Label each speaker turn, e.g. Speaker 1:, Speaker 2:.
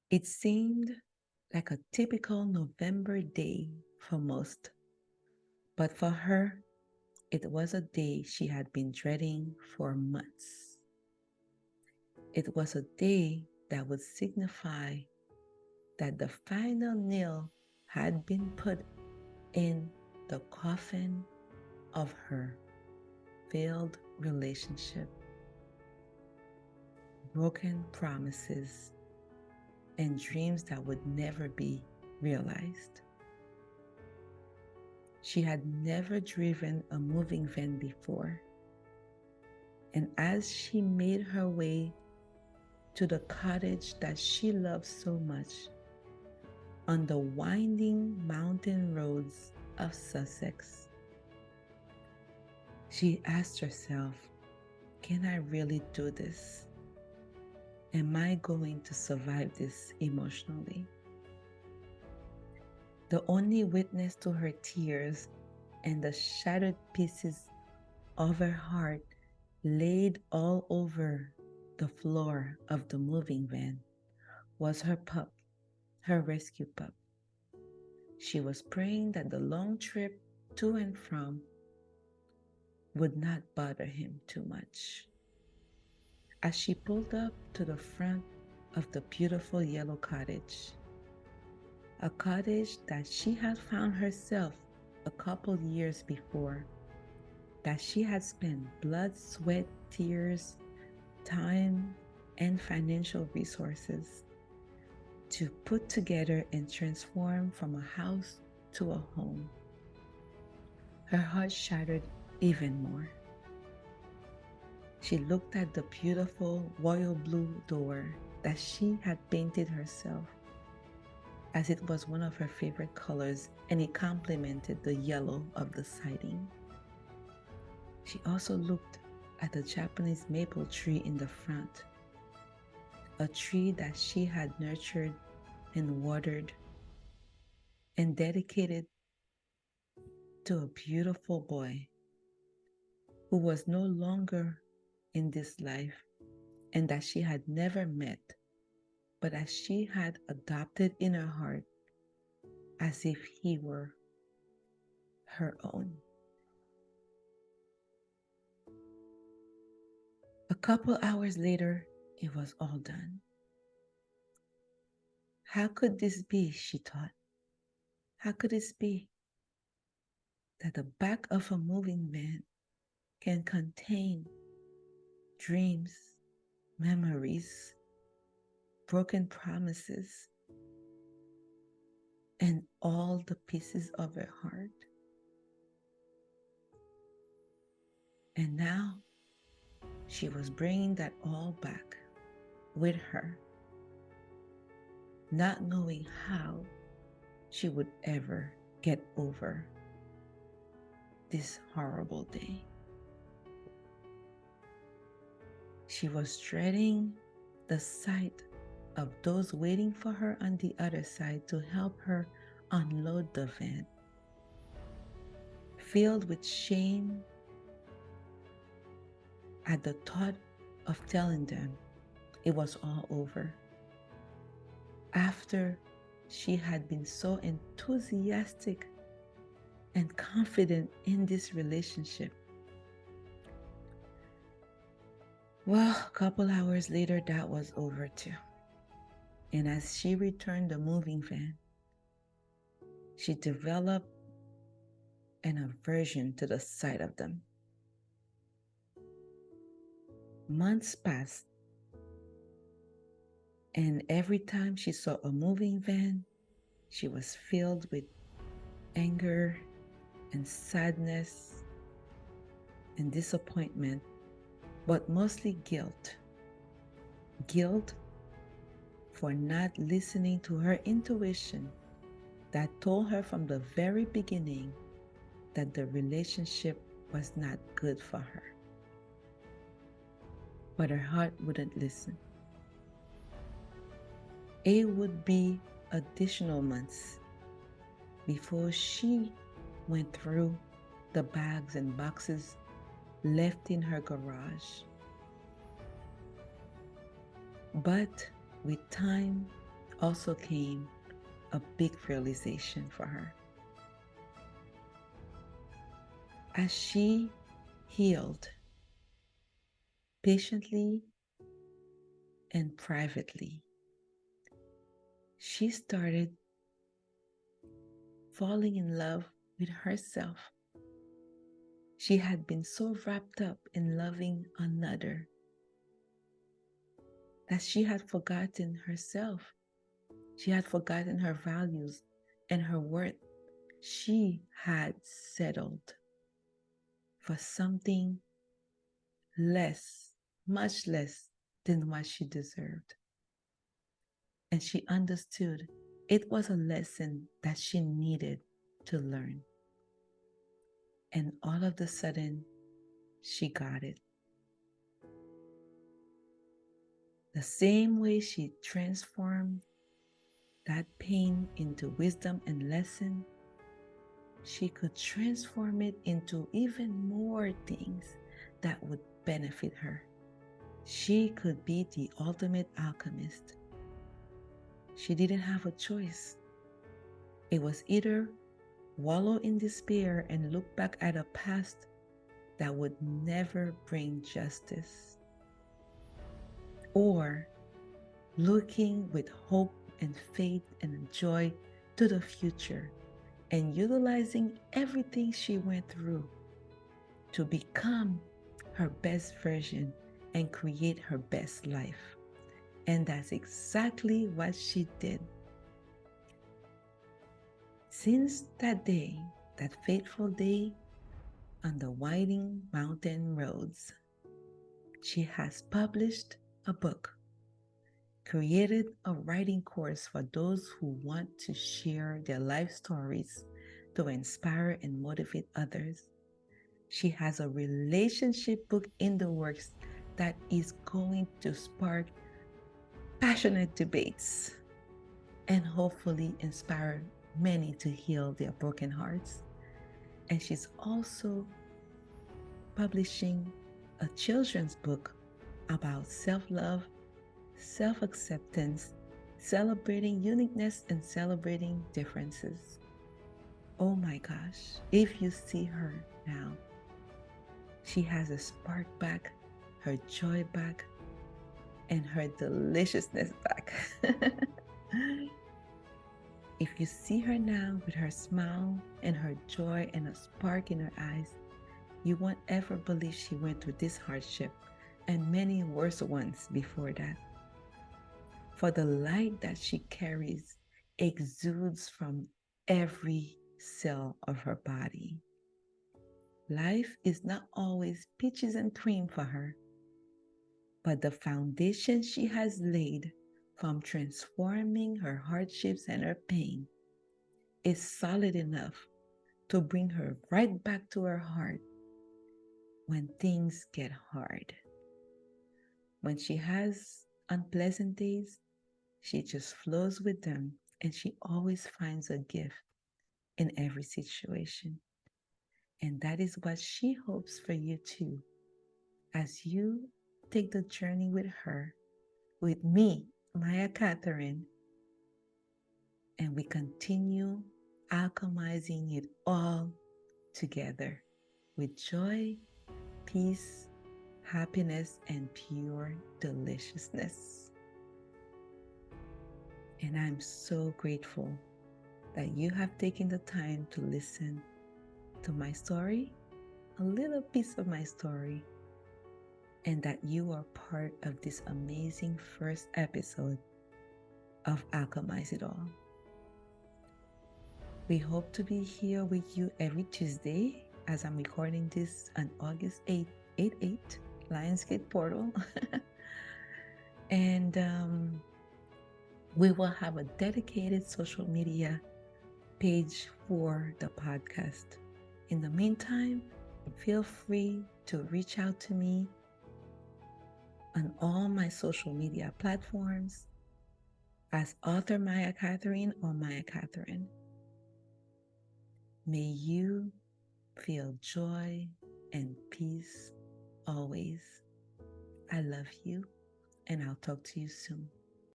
Speaker 1: It seemed like a typical November day for most, but for her, it was a day she had been dreading for months. It was a day that would signify that the final nail had been put in the coffin of her failed relationship, broken promises, and dreams that would never be realized. She had never driven a moving van before, and as she made her way to the cottage that she loved so much on the winding mountain roads of Sussex, she asked herself, can I really do this? Am I going to survive this emotionally? The only witness to her tears and the shattered pieces of her heart laid all over the floor of the moving van was her pup, her rescue pup. She was praying that the long trip to and from would not bother him too much. As she pulled up to the front of the beautiful yellow cottage, a cottage that she had found herself a couple years before, that she had spent blood, sweat, tears, time, and financial resources to put together and transform from a house to a home. Her heart shattered even more. She looked at the beautiful royal blue door that she had painted herself, as it was one of her favorite colors and it complemented the yellow of the siding. She also looked at the Japanese maple tree in the front, a tree that she had nurtured and watered and dedicated to a beautiful boy who was no longer in this life and that she had never met, but as she had adopted in her heart as if he were her own. A couple hours later, it was all done. How could this be, she thought? How could this be that the back of a moving van can contain dreams, memories, broken promises, and all the pieces of her heart? And now she was bringing that all back with her, not knowing how she would ever get over this horrible day. She was dreading the sight of those waiting for her on the other side to help her unload the van, filled with shame at the thought of telling them it was all over. After she had been so enthusiastic and confident in this relationship. Well, a couple hours later, that was over too. And as she returned the moving van, she developed an aversion to the sight of them. Months passed, and every time she saw a moving van, she was filled with anger and sadness and disappointment, but mostly guilt. Guilt for not listening to her intuition that told her from the very beginning that the relationship was not good for her. But her heart wouldn't listen. It would be additional months before she went through the bags and boxes left in her garage. But with time, also came a big realization for her. As she healed patiently and privately, she started falling in love with herself. She had been so wrapped up in loving another that she had forgotten herself. She had forgotten her values and her worth. She had settled for something less, much less than what she deserved. And she understood it was a lesson that she needed to learn. And all of a sudden, she got it. The same way she transformed that pain into wisdom and lesson, she could transform it into even more things that would benefit her. She could be the ultimate alchemist. She didn't have a choice. It was either wallow in despair and look back at a past that would never bring justice, or looking with hope and faith and joy to the future and utilizing everything she went through to become her best version and create her best life. And that's exactly what she did. Since that day, that fateful day on the winding mountain roads, she has published a book, created a writing course for those who want to share their life stories to inspire and motivate others. She has a relationship book in the works that is going to spark passionate debates and hopefully inspire many to heal their broken hearts. And she's also publishing a children's book about self-love, self-acceptance, celebrating uniqueness and celebrating differences. Oh my gosh, if you see her now, she has a spark back, her joy back, and her deliciousness back. If you see her now with her smile and her joy and a spark in her eyes, you won't ever believe she went through this hardship and many worse ones before that. For the light that she carries exudes from every cell of her body. Life is not always peaches and cream for her, but the foundation she has laid from transforming her hardships and her pain is solid enough to bring her right back to her heart when things get hard. When she has unpleasant days, she just flows with them and she always finds a gift in every situation. And that is what she hopes for you too, as you take the journey with her, with me, Maiya Katherine, and we continue alchemizing it all together with joy, peace, happiness, and pure deliciousness. And I'm so grateful that you have taken the time to listen to my story, a little piece of my story, and that you are part of this amazing first episode of Alchemize It All. We hope to be here with you every Tuesday as I'm recording this on August 8th, 8 Lionsgate Portal. And we will have a dedicated social media page for the podcast. In the meantime, feel free to reach out to me on all my social media platforms as author Maiya Katherine or Maiya Katherine. May you feel joy and peace always. I love you, and I'll talk to you soon.